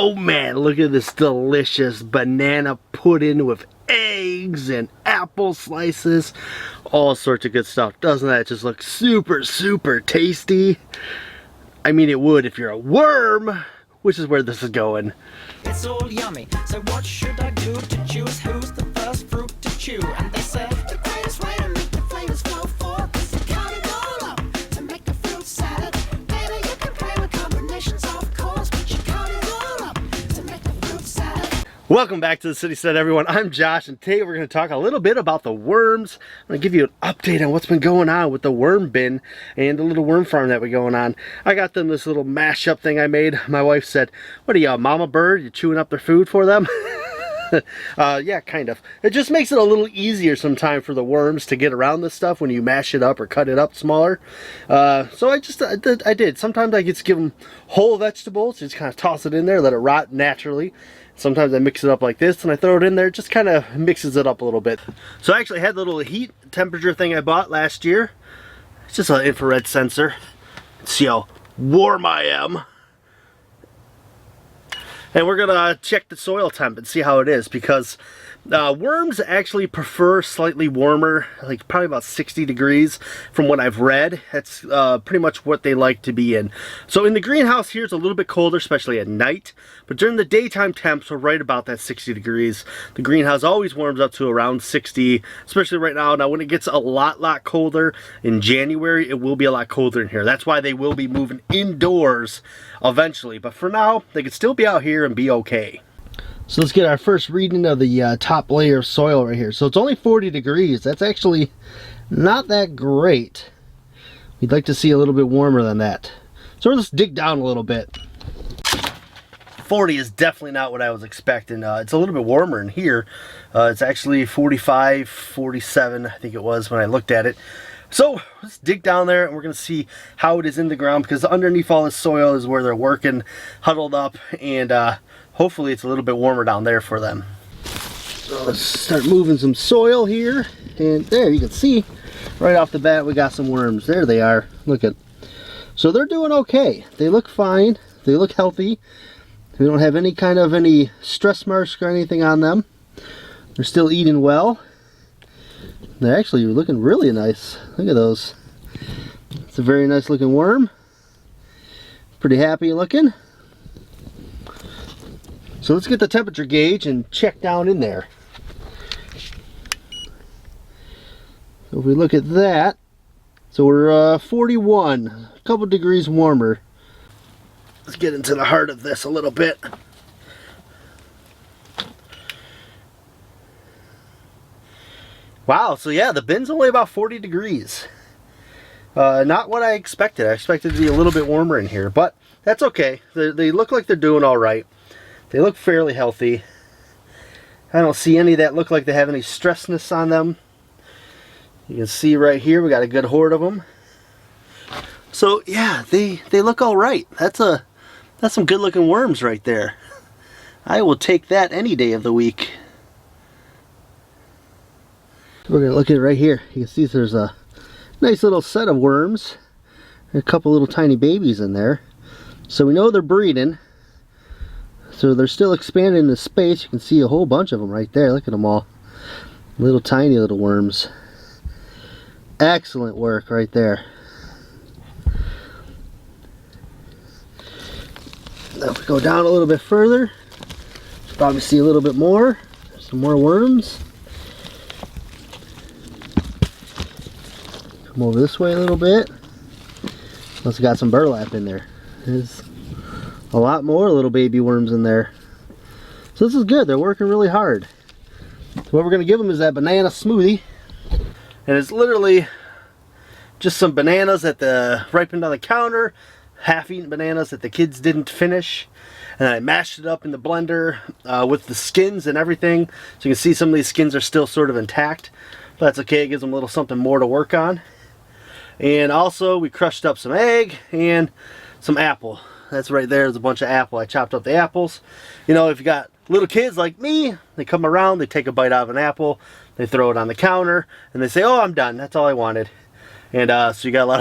Oh man, look at this delicious banana pudding with eggs and apple slices. All sorts of good stuff. Doesn't that just look super, super tasty? I mean, it would if you're a worm, which is where this is going. It's all yummy, so what should I do to choose who's the first fruit to chew? And they said, the greatest way to make the flavors flow forth is to cut it all up to make a fruit salad. Baby, you can play with combinations, of course, but you cut it all up to make a fruit salad. Welcome back to the Citystead, everyone. I'm Josh, and today we're going to talk a little bit about the worms. I'm going to give you an update on what's been going on with the worm bin and the little worm farm that we're going on. I got them this little mashup thing I made. My wife said, "What are you, a mama bird? You chewing up their food for them?" Yeah, kind of. It just makes it a little easier sometimes for the worms to get around this stuff when you mash it up or cut it up smaller. So I did. Sometimes I just give them whole vegetables, just kind of toss it in there, let it rot naturally. Sometimes I mix it up like this and I throw it in there. It just kind of mixes it up a little bit. So I actually had the little heat temperature thing I bought last year. It's just an infrared sensor. See how warm I am. And we're gonna check the soil temp and see how it is, because worms actually prefer slightly warmer, like probably about 60 degrees from what I've read. That's pretty much what they like to be in. So in the greenhouse here it's a little bit colder, especially at night, but during the daytime temps we're right about that 60 degrees. The greenhouse always warms up to around 60, especially right now. Now when it gets a lot colder in January, it will be a lot colder in here. That's why they will be moving indoors eventually, but for now they can still be out here and be okay. So let's get our first reading of the top layer of soil right here. So it's only 40 degrees. That's actually not that great. We'd like to see a little bit warmer than that. So let's dig down a little bit. 40 is definitely not what I was expecting. It's a little bit warmer in here. It's actually 45, 47, I think it was when I looked at it. So let's dig down there and we're going to see how it is in the ground, because underneath all this soil is where they're working, huddled up, and hopefully it's a little bit warmer down there for them. So let's start moving some soil here, and there you can see right off the bat we got some worms. There they are. Look at. So they're doing okay. They look fine. They look healthy. We don't have any kind of stress marks or anything on them. They're still eating well. They're actually looking really nice. Look at those. It's a very nice looking worm. Pretty happy looking. So let's get the temperature gauge and check down in there. So if we look at that, so we're 41, a couple degrees warmer. Let's get into the heart of this a little bit. Wow, so yeah, the bin's only about 40 degrees. Not what I expected. I expected it to be a little bit warmer in here, but that's okay. They look like they're doing all right. They look fairly healthy. I don't see any that look like they have any stressness on them. You can see right here we got a good horde of them. So yeah, they look all right. That's some good looking worms right there. I will take that any day of the week. We're going to look at it right here. You can see there's a nice little set of worms. A couple little tiny babies in there. So we know they're breeding. So they're still expanding the space. You can see a whole bunch of them right there. Look at them all. Little tiny little worms. Excellent work right there. Now if we go down a little bit further, you'll probably see a little bit more. Some more worms. Come over this way a little bit. Plus we got some burlap in there. There's a lot more little baby worms in there. So this is good. They're working really hard. So what we're going to give them is that banana smoothie. And it's literally just some bananas that ripened on the counter, half-eaten bananas that the kids didn't finish. And I mashed it up in the blender with the skins and everything. So you can see some of these skins are still sort of intact. But that's okay. It gives them a little something more to work on. And also we crushed up some egg and some apple. That's right there. There's a bunch of apple. I chopped up the apples. You know, if you got little kids like me, they come around, they take a bite out of an apple, they throw it on the counter, and they say, "Oh, I'm done. That's all I wanted." And so you got a lot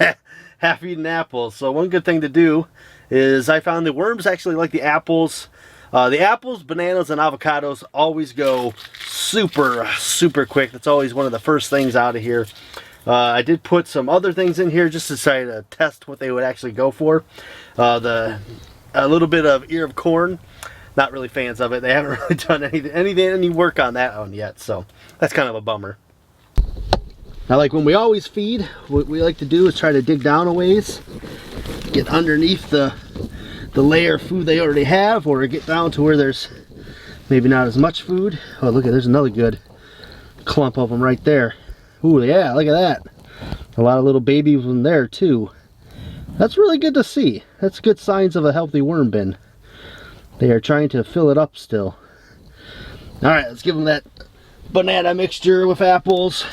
of half-eaten apples. So one good thing to do is I found the worms actually like the apples. The apples, bananas, and avocados always go super quick. That's always one of the first things out of here. I did put some other things in here just to try to test what they would actually go for. A little bit of ear of corn. Not really fans of it. They haven't really done any work on that one yet, so that's kind of a bummer. Now, like when we always feed, what we like to do is try to dig down a ways, get underneath the layer of food they already have, or get down to where there's maybe not as much food. Oh, look, there's another good clump of them right there. Ooh, yeah, look at that. A lot of little babies in there too. That's really good to see. That's good signs of a healthy worm bin. They are trying to fill it up still. All right, let's give them that banana mixture with apples,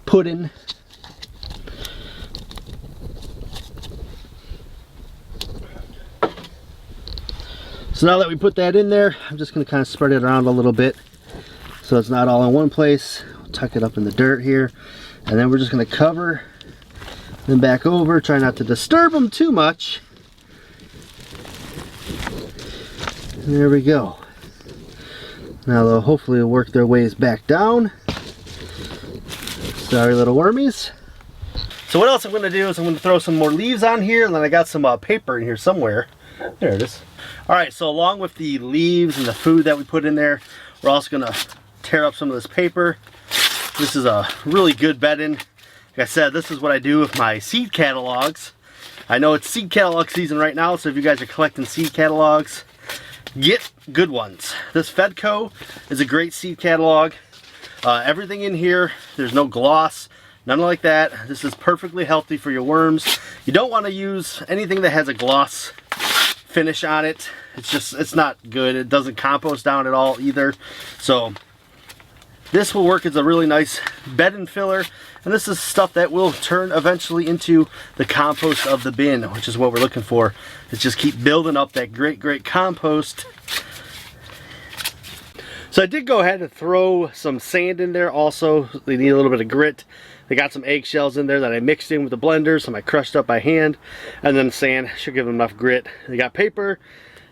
pudding. So now that we put that in there, I'm just going to kind of spread it around a little bit so it's not all in one place. We'll tuck it up in the dirt here, and then we're just going to cover them back over. Try not to disturb them too much. And there we go. Now they'll hopefully work their ways back down. Sorry, little wormies. So what else I'm going to do is I'm going to throw some more leaves on here, and then I got some paper in here somewhere. There it is. Alright, so along with the leaves and the food that we put in there, we're also going to tear up some of this paper. This is a really good bedding. Like I said, this is what I do with my seed catalogs. I know it's seed catalog season right now, so if you guys are collecting seed catalogs, get good ones. This Fedco is a great seed catalog. Everything in here, there's no gloss, none like that. This is perfectly healthy for your worms. You don't want to use anything that has a gloss finish on it. It's not good. It doesn't compost down at all either. So this will work as a really nice bed and filler, and this is stuff that will turn eventually into the compost of the bin, which is what we're looking for. Is just keep building up that great compost. So I did go ahead and throw some sand in there also. They need a little bit of grit. They got some eggshells in there that I mixed in with the blender, some I crushed up by hand, and then sand should give them enough grit. They got paper,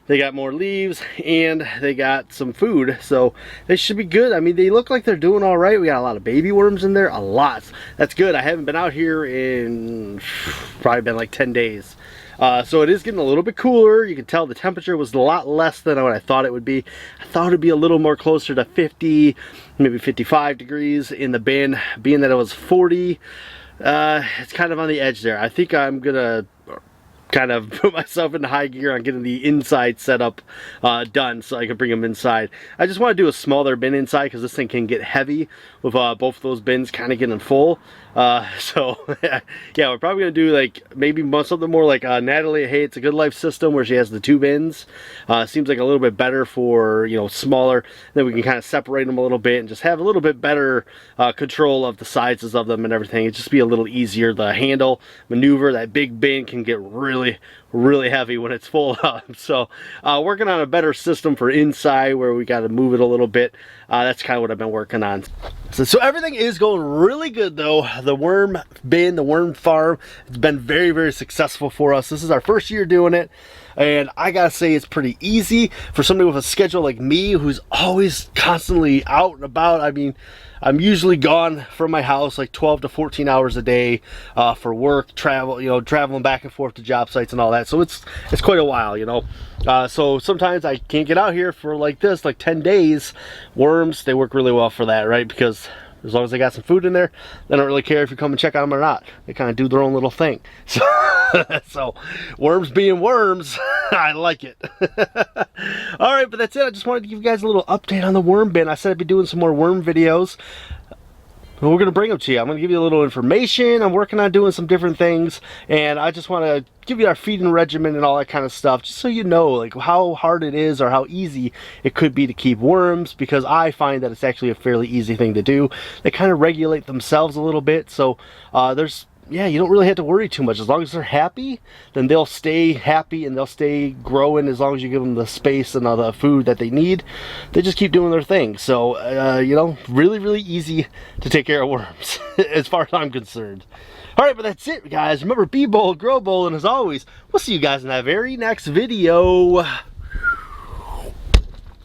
they got more leaves, and they got some food, so they should be good. I mean, they look like they're doing all right. We got a lot of baby worms in there, a lot. That's good. I haven't been out here in probably been like 10 days. So it is getting a little bit cooler. You can tell the temperature was a lot less than what I thought it would be. I thought it would be a little more closer to 50, maybe 55 degrees in the bin. Being that it was 40, it's kind of on the edge there. I think I'm gonna kind of put myself into high gear on getting the inside setup done so I can bring them inside. I just want to do a smaller bin inside because this thing can get heavy with both of those bins kind of getting full. So yeah, we're probably gonna do like maybe something more like Natalie Hey It's a Good Life system, where she has the 2 bins. Seems like a little bit better for, you know, smaller. Then we can kind of separate them a little bit and just have a little bit better control of the sizes of them and everything. It'd just be a little easier. The handle maneuver, that big bin can get really heavy when it's full up. So working on a better system for inside where we got to move it a little bit. That's kind of what I've been working on. So everything is going really good though. The worm bin, the worm farm, it's been very successful for us. This is our first year doing it, and I gotta say it's pretty easy for somebody with a schedule like me who's always constantly out and about. I mean, I'm usually gone from my house like 12 to 14 hours a day for work, travel, you know, traveling back and forth to job sites and all that. So it's quite a while, you know. So sometimes I can't get out here for like this, like 10 days. Worms, they work really well for that, right? Because as long as they got some food in there, they don't really care if you come and check on them or not. They kind of do their own little thing. So, so worms being worms, I like it. All right, but that's it. I just wanted to give you guys a little update on the worm bin. I said I'd be doing some more worm videos. We're going to bring them to you. I'm going to give you a little information. I'm working on doing some different things, and I just want to give you our feeding regimen and all that kind of stuff, just so you know like how hard it is or how easy it could be to keep worms, because I find that it's actually a fairly easy thing to do. They kind of regulate themselves a little bit, so yeah, you don't really have to worry too much. As long as they're happy, then they'll stay happy and they'll stay growing as long as you give them the space and all the food that they need. They just keep doing their thing. So, you know, really easy to take care of worms as far as I'm concerned. Alright, but that's it, guys. Remember, be bold, grow bold, and as always, we'll see you guys in that very next video.